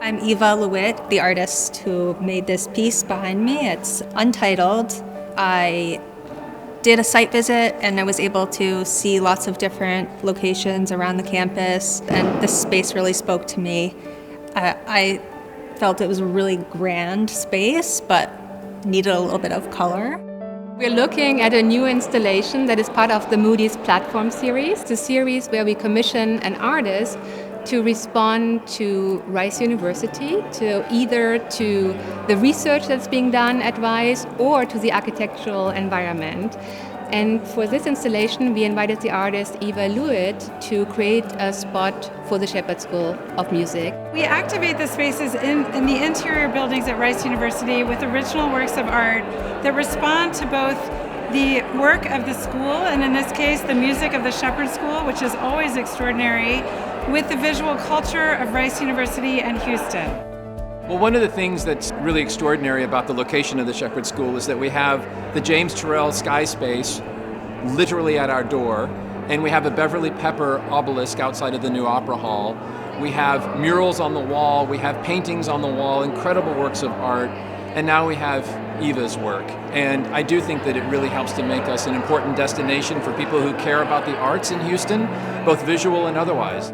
I'm Eva LeWitt, the artist who made this piece behind me. It's untitled. I did a site visit and I was able to see lots of different locations around the campus, and this space really spoke to me. I felt it was a really grand space, but needed a little bit of color. We're looking at a new installation that is part of the Moody's platform series. It's a series where we commission an artist to respond to Rice University, either to the research that's being done at Rice or to the architectural environment. And for this installation, we invited the artist Eva LeWitt to create a spot for the Shepherd School of Music. We activate the spaces in the interior buildings at Rice University with original works of art that respond to both the work of the school, and in this case, the music of the Shepherd School, which is always extraordinary, with the visual culture of Rice University and Houston. Well, one of the things that's really extraordinary about the location of the Shepherd School is that we have the James Turrell Sky Space literally at our door, and we have a Beverly Pepper obelisk outside of the new Opera Hall. We have murals on the wall, we have paintings on the wall, incredible works of art, and now we have Eva's work. And I do think that it really helps to make us an important destination for people who care about the arts in Houston, both visual and otherwise.